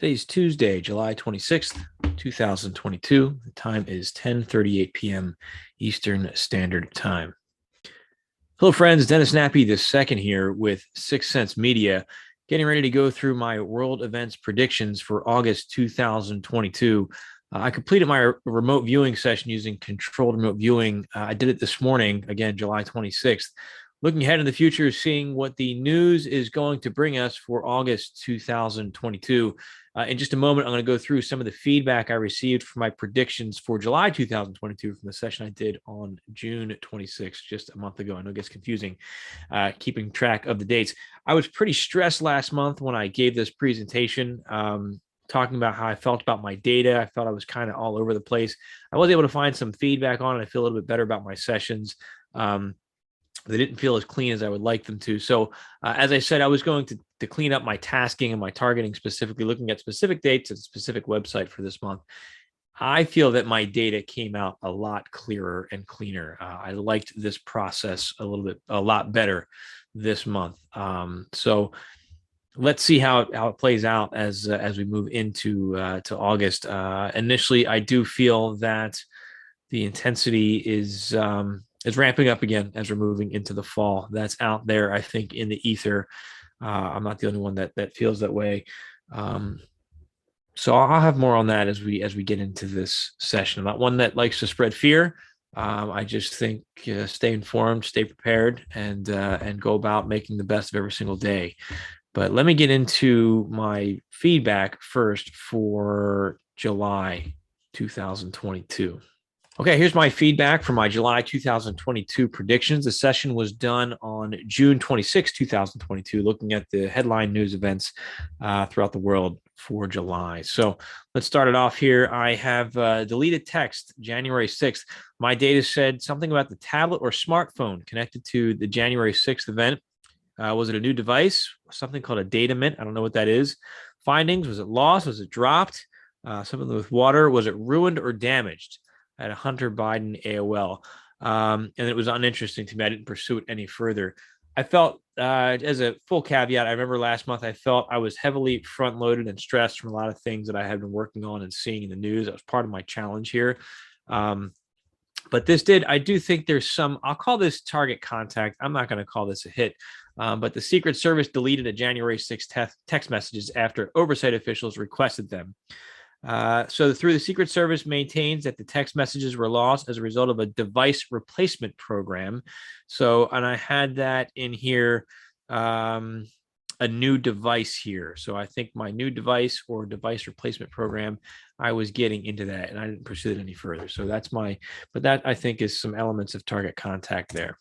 Today's Tuesday, July 26th, 2022. The time is 10:38 p.m. Eastern Standard Time. Hello, friends. Dennis Nappy II here with Sixth Sense Media, getting ready to go through my world events predictions for August 2022. I completed my remote viewing session using controlled remote viewing. I did it this morning, again, July 26th. Looking ahead in the future, seeing what the news is going to bring us for August 2022. In just a moment, I'm going to go through some of the feedback I received for my predictions for July 2022 from the session I did on June 26th, just a month ago. I know it gets confusing keeping track of the dates. I was pretty stressed last month when I gave this presentation. Talking about how I felt about my data. I felt I was kind of all over the place. I was able to find some feedback on it. I feel a little bit better about my sessions. They didn't feel as clean as I would like them to. So as I said, I was going to clean up my tasking and my targeting, specifically looking at specific dates and specific website for this month. I feel that my data came out a lot clearer and cleaner. I liked this process a lot better this month. So let's see how it plays out as we move into to August. Initially, I do feel that the intensity is ramping up again as we're moving into the fall. That's out there, I think, in the ether. I'm not the only one that feels that way. So I'll have more on that as we get into this session. I'm not one that likes to spread fear. I just think stay informed, stay prepared, and go about making the best of every single day. But let me get into my feedback first for July 2022. Okay, here's my feedback for my July 2022 predictions. The session was done on June 26, 2022, looking at the headline news events throughout the world for July. So let's start it off here. I have deleted text January 6th. My data said something about the tablet or smartphone connected to the January 6th event. Was it a new device? Something called a data mint. I don't know what that is. Findings, was it lost? Was it dropped? Something with water. Was it ruined or damaged? At a Hunter Biden AOL. And it was uninteresting to me. I didn't pursue it any further. I felt, as a full caveat, I remember last month I felt I was heavily front loaded and stressed from a lot of things that I had been working on and seeing in the news. That was part of my challenge here. But I do think there's some, I'll call this target contact. I'm not going to call this a hit. But the Secret Service deleted a January 6th text messages after oversight officials requested them. So through the Secret Service maintains that the text messages were lost as a result of a device replacement program. So, and I had that in here, a new device here. So I think my new device or device replacement program, I was getting into that and I didn't pursue it any further. So but that I think is some elements of target contact there.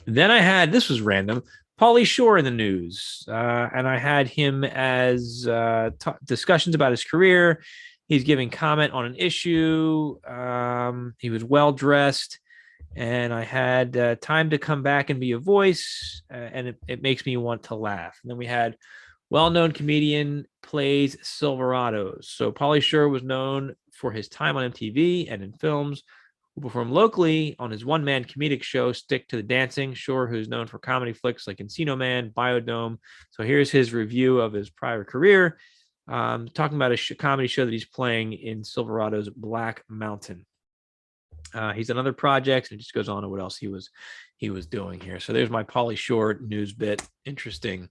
Then I had, this was random, Pauly Shore in the news. And I had him as discussions about his career. He's giving comment on an issue. He was well dressed. And I had time to come back and be a voice. And it makes me want to laugh. And then we had well-known comedian plays Silverados. So Pauly Shore was known for his time on MTV and in films, who performed locally on his one-man comedic show, Stick to the Dancing. Shore, who's known for comedy flicks like Encino Man, Biodome. So here's his review of his prior career, talking about a comedy show that he's playing in Silverado's Black Mountain. He's done other projects, and it just goes on to what else he was doing here. So there's my Pauly Shore news bit. Interesting.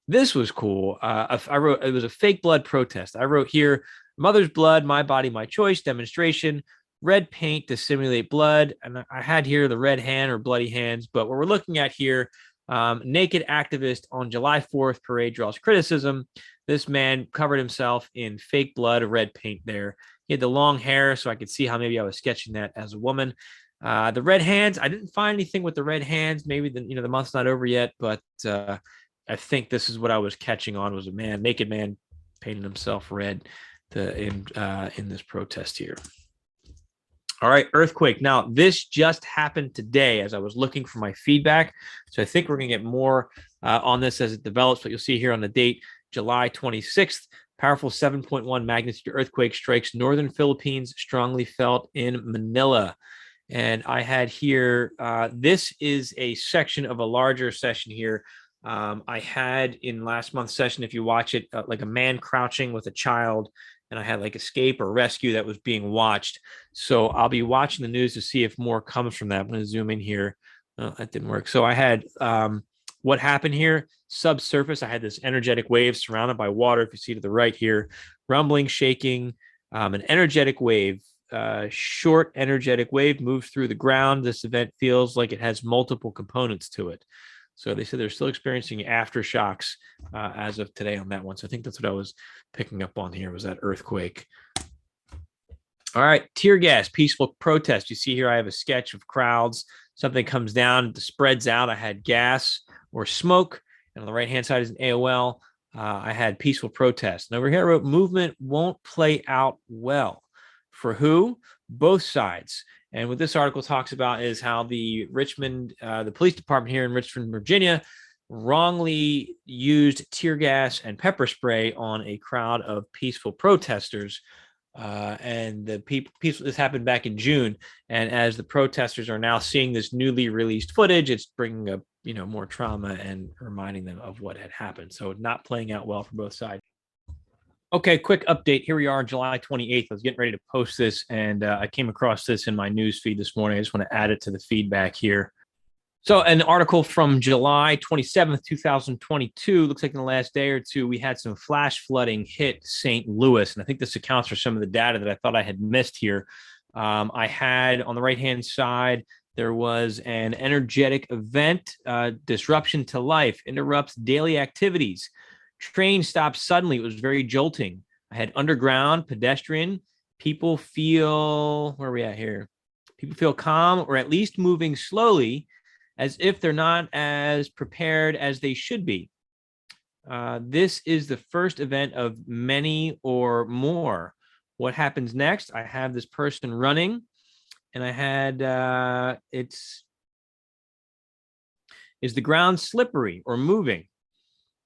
This was cool. I wrote, it was a fake blood protest. I wrote here, mother's blood, my body, my choice demonstration, red paint to simulate blood. And I had here the red hand or bloody hands, but what we're looking at here, naked activist on July 4th parade draws criticism. This man covered himself in fake blood, red paint there. He had the long hair, so I could see how maybe I was sketching that as a woman. The red hands, I didn't find anything with the red hands. Maybe the month's not over yet, but I think this is what I was catching on, was a naked man painting himself red in this protest here. All right, earthquake. Now, this just happened today as I was looking for my feedback. So I think we're going to get more on this as it develops, but you'll see here on the date, July 26th, powerful 7.1 magnitude earthquake strikes northern Philippines, strongly felt in Manila. And I had here, this is a section of a larger session here I had in last month's session, if you watch it, like a man crouching with a child, and I had like escape or rescue that was being watched. So I'll be watching the news to see if more comes from that. I'm going to zoom in here. Oh, that didn't work. So I had what happened here subsurface. I had this energetic wave surrounded by water. If you see to the right here, rumbling, shaking, an energetic wave. Short energetic wave moves through the ground. This event feels like it has multiple components to it. So they said they're still experiencing aftershocks as of today on that one. So I think that's what I was picking up on here was that earthquake. All right, tear gas, peaceful protest. You see here I have a sketch of crowds. Something comes down, it spreads out. I had gas or smoke. And on the right-hand side is an AOL. I had peaceful protest. And over here I wrote movement won't play out well. For who? Both sides. And what this article talks about is how the Richmond, the police department here in Richmond, Virginia, wrongly used tear gas and pepper spray on a crowd of peaceful protesters. And the people, this happened back in June. And as the protesters are now seeing this newly released footage, it's bringing up, more trauma and reminding them of what had happened. So not playing out well for both sides. Okay, quick update. Here we are, July 28th. I was getting ready to post this, and I came across this in my news feed this morning. I just want to add it to the feedback here. So an article from July 27th, 2022, looks like in the last day or two, we had some flash flooding hit St. Louis. And I think this accounts for some of the data that I thought I had missed here. I had on the right-hand side, there was an energetic event, disruption to life, interrupts daily activities. Train stopped suddenly. It was very jolting. I had underground, pedestrian. People feel, where are we at here? People feel calm or at least moving slowly as if they're not as prepared as they should be. This is the first event of many or more. What happens next? I have this person running, and I had, is the ground slippery or moving?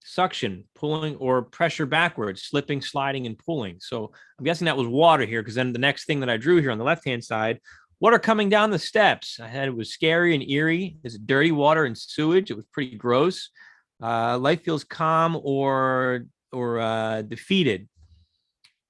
Suction, pulling, or pressure backwards, slipping, sliding, and pulling. So I'm guessing that was water here, because then the next thing that I drew here on the left-hand side, water coming down the steps. I had, it was scary and eerie. Is it dirty water and sewage? It was pretty gross. Life feels calm or defeated.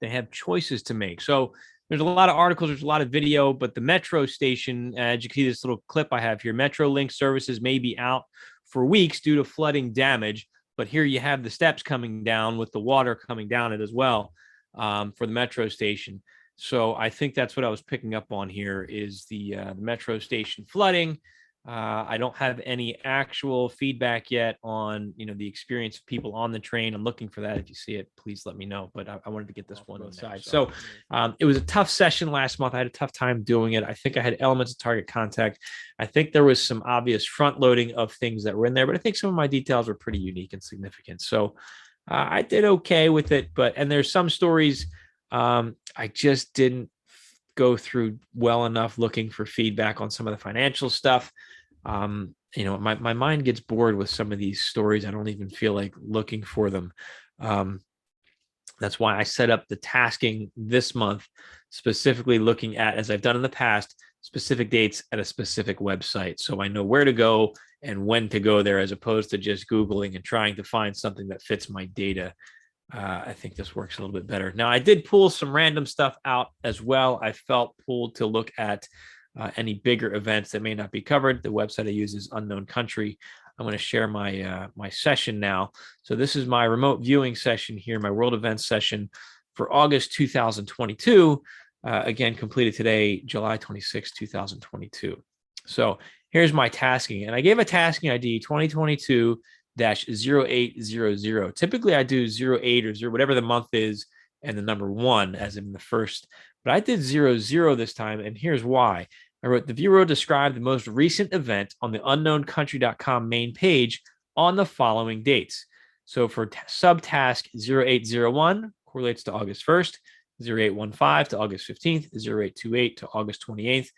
They have choices to make. So there's a lot of articles, there's a lot of video, but the metro station, as you can see this little clip I have here, Metrolink services may be out for weeks due to flooding damage. But here you have the steps coming down with the water coming down it as well for the metro station. So I think that's what I was picking up on here is the metro station flooding. I don't have any actual feedback yet on, the experience of people on the train. I'm looking for that. If you see it, please let me know. But I wanted to get this one aside. So it was a tough session last month. I had a tough time doing it. I think I had elements of target contact. I think there was some obvious front loading of things that were in there, but I think some of my details were pretty unique and significant. So I did okay with it. And there's some stories I just didn't go through well enough looking for feedback on some of the financial stuff. My mind gets bored with some of these stories. I don't even feel like looking for them. That's why I set up the tasking this month, specifically looking at, as I've done in the past, specific dates at a specific website. So I know where to go and when to go there, as opposed to just Googling and trying to find something that fits my data. I think this works a little bit better. Now, I did pull some random stuff out as well. I felt pulled to look at any bigger events that may not be covered. The website I use is Unknown Country. I'm going to share my my session now. So this is my remote viewing session here, my world events session for August 2022. Again, completed today, July 26, 2022. So here's my tasking. And I gave a tasking ID 2022 0800. Typically I do 08 or 0, whatever the month is, and the number 1 as in the first, but I did 00 this time. And here's why. I wrote, the viewer described the most recent event on the unknowncountry.com main page on the following dates. So for subtask 0801 correlates to August 1st, 0815 to August 15th, 0828 to August 28th.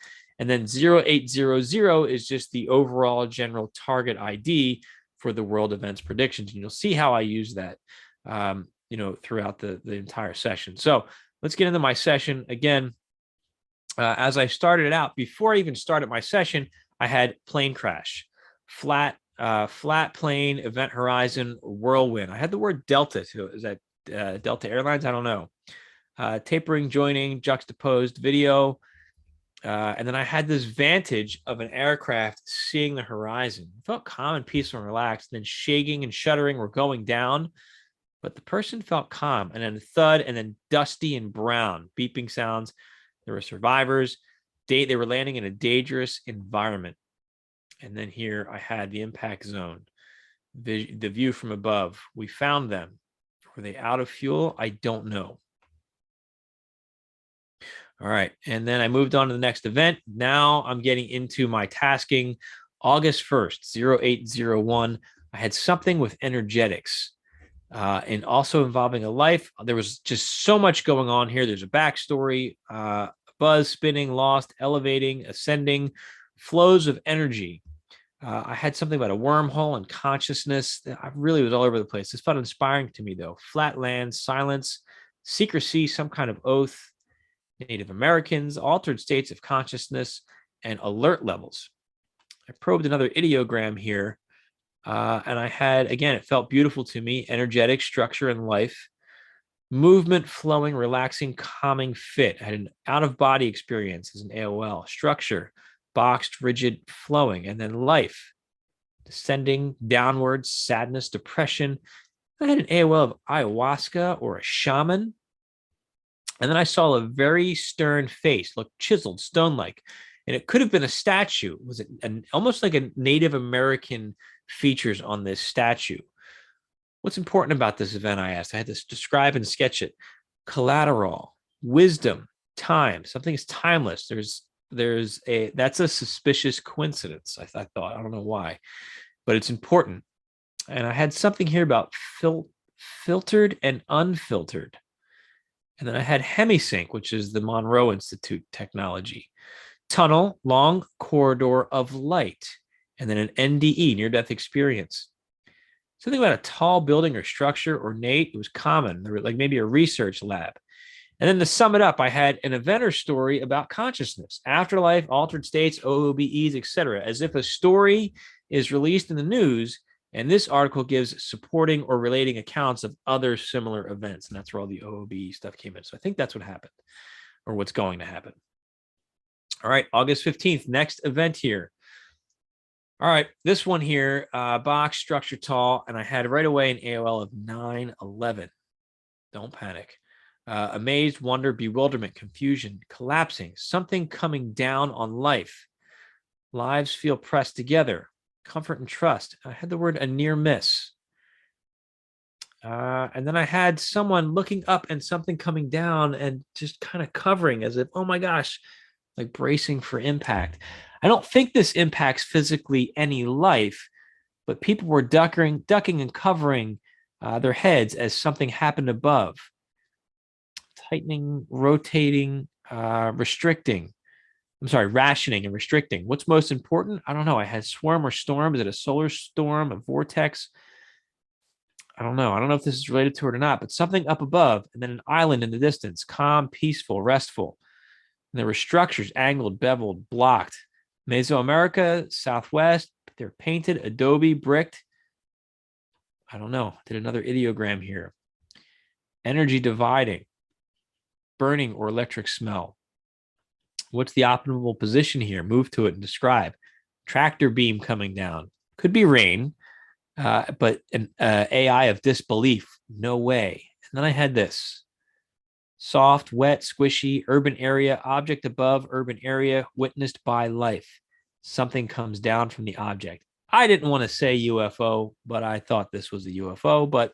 And then 0800 is just the overall general target ID for the world events predictions. And you'll see how I use that, throughout the entire session. So let's get into my session. Again, as I started it out, before I even started my session, I had plane crash, flat flat plane, event horizon, whirlwind. I had the word Delta too. Is that Delta Airlines? I don't know. Tapering, joining, juxtaposed video. And then I had this vantage of an aircraft seeing the horizon. It felt calm and peaceful and relaxed. And then shaking and shuddering were going down. But the person felt calm. And then thud, and then dusty and brown, beeping sounds. There were survivors. They were landing in a dangerous environment. And then here I had the impact zone, the view from above. We found them. Were they out of fuel? I don't know. All right. And then I moved on to the next event. Now I'm getting into my tasking. August 1st, 0801. I had something with energetics and also involving a life. There was just so much going on here. There's a backstory, buzz, spinning, lost, elevating, ascending, flows of energy. I had something about a wormhole and consciousness. I really was all over the place. This felt inspiring to me, though. Flat land, silence, secrecy, some kind of oath, Native Americans, altered states of consciousness, and alert levels. I probed another ideogram here, and I had, again, it felt beautiful to me, energetic, structure, and life. Movement, flowing, relaxing, calming, fit. I had an out-of-body experience as an AOL. Structure, boxed, rigid, flowing, and then life, descending, downwards, sadness, depression. I had an AOL of ayahuasca or a shaman. And then I saw a very stern face, looked chiseled, stone-like. And it could have been a statue. It was almost like a Native American features on this statue. What's important about this event, I asked. I had to describe and sketch it. Collateral, wisdom, time. Something is timeless. That's a suspicious coincidence, I thought. I don't know why, but it's important. And I had something here about filtered and unfiltered. And then I had hemisync, which is the Monroe Institute technology. Tunnel, long corridor of light. And then an NDE, near-death experience. Something about a tall building or structure, ornate. It was common. There were like maybe a research lab. And then to sum it up, I had an inventor story about consciousness, afterlife, altered states, OOBEs, etc., as if a story is released in the news, and this article gives supporting or relating accounts of other similar events. And that's where all the OOBE stuff came in. So I think that's what happened, or what's going to happen. All right, August 15th, next event here. All right, this one here, box, structure, tall, and I had right away an AOL of 911. Don't panic. Amazed, wonder, bewilderment, confusion, collapsing, something coming down on life. Lives feel pressed together, comfort and trust. I had the word a near miss. And then I had someone looking up and something coming down and just kind of covering as if, oh my gosh, like bracing for impact. I don't think this impacts physically any life, but people were ducking and covering their heads as something happened above. Tightening, rotating, restricting. I'm sorry, rationing and restricting. What's most important? I don't know. I had swarm or storm. Is it a solar storm, a vortex? I don't know. I don't know if this is related to it or not, but something up above and then an island in the distance, calm, peaceful, restful. And there were structures angled, beveled, blocked. Mesoamerica, Southwest, they're painted, adobe, bricked. I don't know. Did another ideogram here. Energy dividing. Burning or electric smell. What's the optimal position here? Move to it and describe. Tractor beam coming down. Could be rain, but an AI of disbelief. No way. And then I had this. Soft, wet, squishy, urban area, object above, urban area, witnessed by life. Something comes down from the object. I didn't want to say UFO, but I thought this was a UFO, but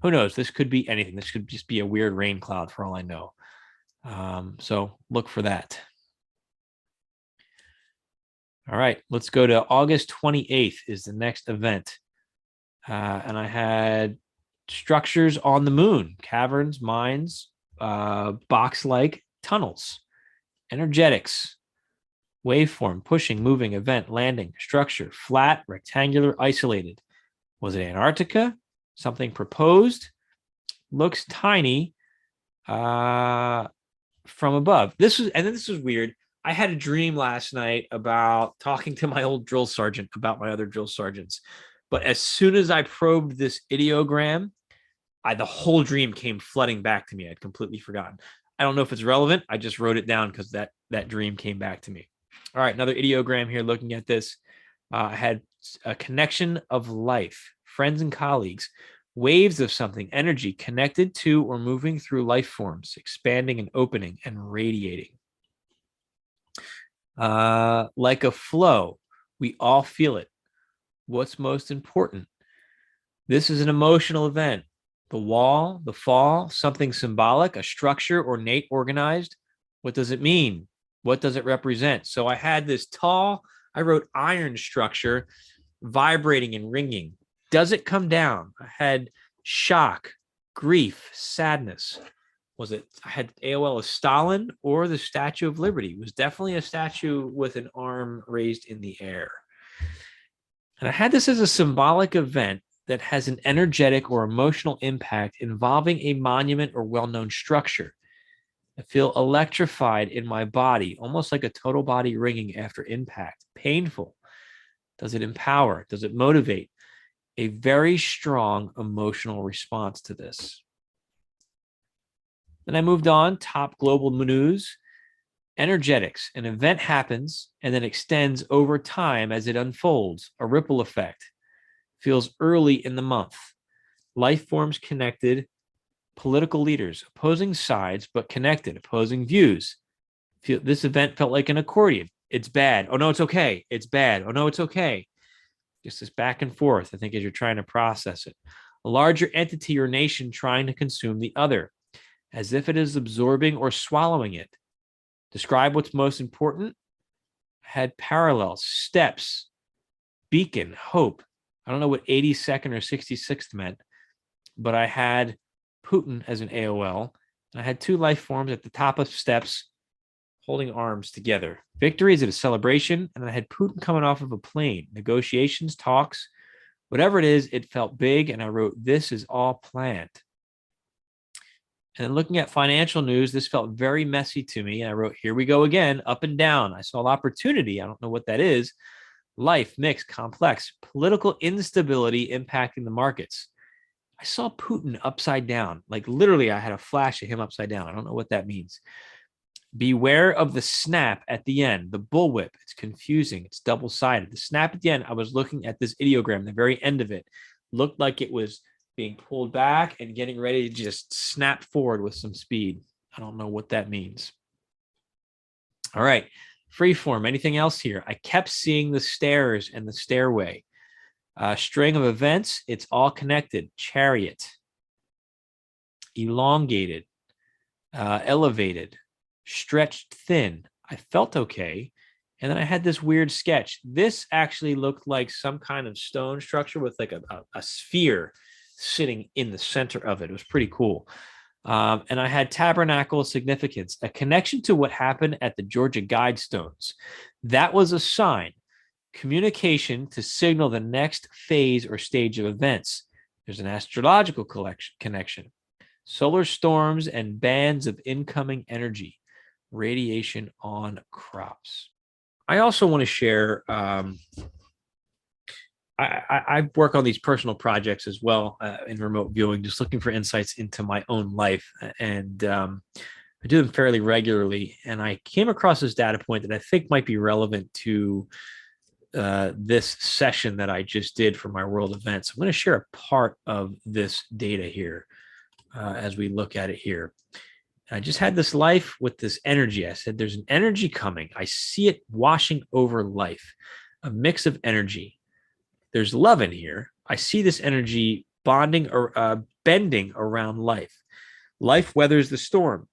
who knows? This could be anything. This could just be a weird rain cloud for all I know. So look for that. All right, let's go to August 28th is the next event. And I had structures on the moon, caverns, mines, box-like tunnels, energetics, waveform, pushing, moving, event, landing, structure, flat, rectangular, isolated. Was it Antarctica? Something proposed? Looks tiny from above. This was weird. I had a dream last night about talking to my old drill sergeant about my other drill sergeants. But as soon as I probed this ideogram, the whole dream came flooding back to me. I'd completely forgotten. I don't know if it's relevant. I just wrote it down because that dream came back to me. All right, another ideogram here looking at this. I had a connection of life, friends and colleagues, waves of something, energy connected to or moving through life forms, expanding and opening and radiating. Like a flow, we all feel it. What's most important? This is an emotional event. The wall, the fall, something symbolic, a structure, ornate, organized. What does it mean? What does it represent? So I had this tall, I wrote iron structure vibrating and ringing. Does it come down? I had shock, grief, sadness. Was it, I had AOL as Stalin or the Statue of Liberty? It was definitely a statue with an arm raised in the air. And I had this as a symbolic event that has an energetic or emotional impact involving a monument or well-known structure. I feel electrified in my body, almost like a total body ringing after impact. Painful. Does it empower? Does it motivate? A very strong emotional response to this. Then I moved on, top global news. Energetics. An event happens and then extends over time as it unfolds, a ripple effect. Feels early in the month. Life forms connected, political leaders, opposing sides, but connected, opposing views. This event felt like an accordion. It's bad. Oh, no, it's okay. It's bad. Oh, no, it's okay. Just this back and forth, I think, as you're trying to process it. A larger entity or nation trying to consume the other, as if it is absorbing or swallowing it. Describe what's most important. Had parallels, steps, beacon, hope. I don't know what 82nd or 66th meant, but I had Putin as an AOL. And I had two life forms at the top of steps holding arms together. Victory is at a celebration, and I had Putin coming off of a plane. Negotiations, talks, whatever it is, it felt big, and I wrote, this is all planned. And then looking at financial news, this felt very messy to me. And I wrote, here we go again, up and down. I saw opportunity. I don't know what that is. Life, mixed, complex, political instability impacting the markets. I saw Putin upside down. Like literally, I had a flash of him upside down. I don't know what that means. Beware of the snap at the end, the bullwhip. It's confusing. It's double-sided. The snap at the end, I was looking at this ideogram, the very end of it, looked like it was being pulled back and getting ready to just snap forward with some speed. I don't know what that means. All right. Freeform. Anything else here? I kept seeing the stairs and the stairway. String of events. It's all connected. Chariot. Elongated. Elevated. Stretched thin. I felt okay. And then I had this weird sketch. This actually looked like some kind of stone structure with like a sphere sitting in the center of it. It was pretty cool. And I had tabernacle significance, a connection to what happened at the Georgia Guidestones. That was a sign, communication to signal the next phase or stage of events. There's an astrological connection, solar storms and bands of incoming energy, radiation on crops. I also want to share, I work on these personal projects as well in remote viewing, just looking for insights into my own life. And I do them fairly regularly. And I came across this data point that I think might be relevant to this session that I just did for my world event. So I'm going to share a part of this data here as we look at it here. I just had this life with this energy. I said, there's an energy coming. I see it washing over life, a mix of energy. There's love in here. I see this energy bonding or bending around life. Life weathers the storm,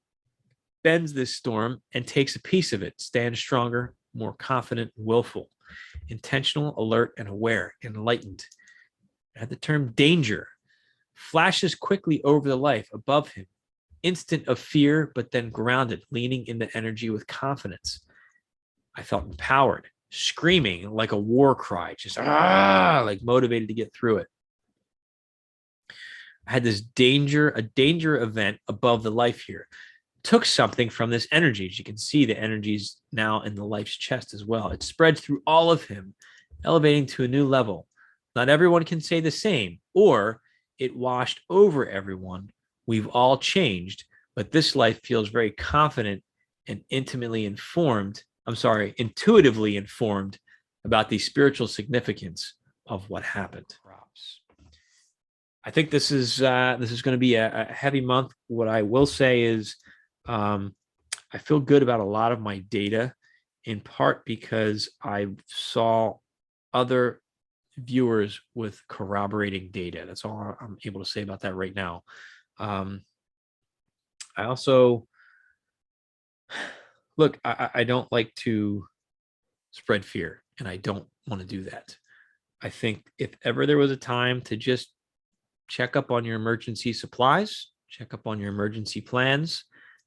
bends this storm, and takes a piece of it. Stands stronger, more confident, willful, intentional, alert, and aware, enlightened. I had the term danger. Flashes quickly over the life above him. Instant of fear, but then grounded, leaning into energy with confidence. I felt empowered, screaming like a war cry, just like motivated to get through it. I had this danger, a danger event above the life here. took something from this energy. As you can see, the energy's now in the life's chest as well. It spread through all of him, elevating to a new level. Not everyone can say the same, or it washed over everyone. We've all changed, but this life feels very confident and intimately informed. Intuitively informed about the spiritual significance of what happened. I think this is going to be a heavy month. What I will say is, I feel good about a lot of my data, in part because I saw other viewers with corroborating data. That's all I'm able to say about that right now. I also look. I don't like to spread fear, and I don't want to do that. I think if ever there was a time to just check up on your emergency supplies, check up on your emergency plans,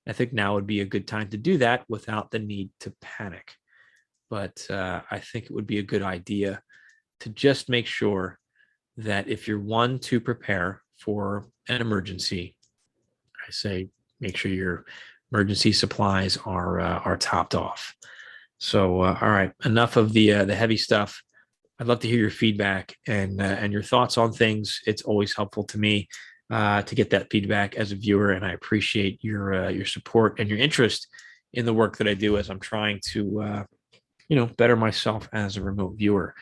I think now would be a good time to do that without the need to panic. But I think it would be a good idea to just make sure that if you're one to prepare for an emergency, I say make sure your emergency supplies are topped off. So, all right, enough of the heavy stuff. I'd love to hear your feedback and your thoughts on things. It's always helpful to me to get that feedback as a viewer, and I appreciate your support and your interest in the work that I do as I'm trying to better myself as a remote viewer.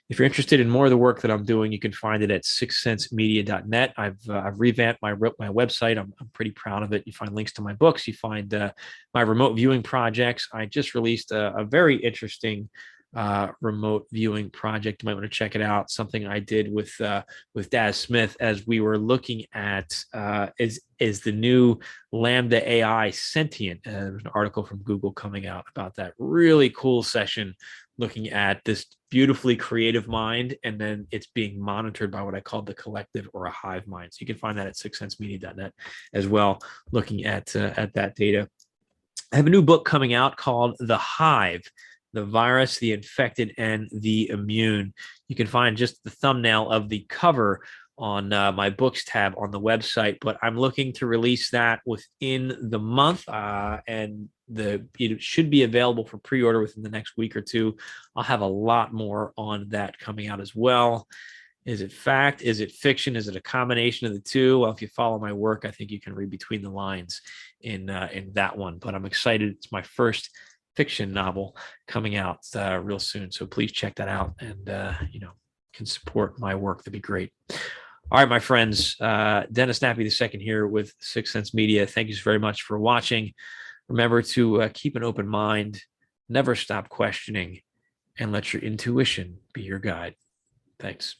If you're interested in more of the work that I'm doing, you can find it at sixthsensemedia.net. I've revamped my website. I'm pretty proud of it. You find links to my books. You find my remote viewing projects. I just released a very interesting remote viewing project. You might want to check it out. Something I did with Daz Smith as we were looking at is the new Lambda AI sentient. There's an article from Google coming out about that. Really cool session looking at this beautifully creative mind, and then it's being monitored by what I call the collective or a hive mind. So you can find that at sixthsensemedia.net as well, looking at that data. I have a new book coming out called The Hive: The Virus, the Infected, and the Immune. You can find just the thumbnail of the cover on my books tab on the website, but I'm looking to release that within the month, and it should be available for pre-order within the next week or two. I'll have a lot more on that coming out as well. Is it fact? Is it fiction? Is it a combination of the two? Well, if you follow my work, I think you can read between the lines in that one. But I'm excited. It's my first fiction novel coming out real soon, so please check that out, and can support my work. That'd be great. All right, my friends, Dennis Nappy II here with Sixth Sense Media. Thank you very much for watching. Remember to keep an open mind, never stop questioning, and let your intuition be your guide. Thanks.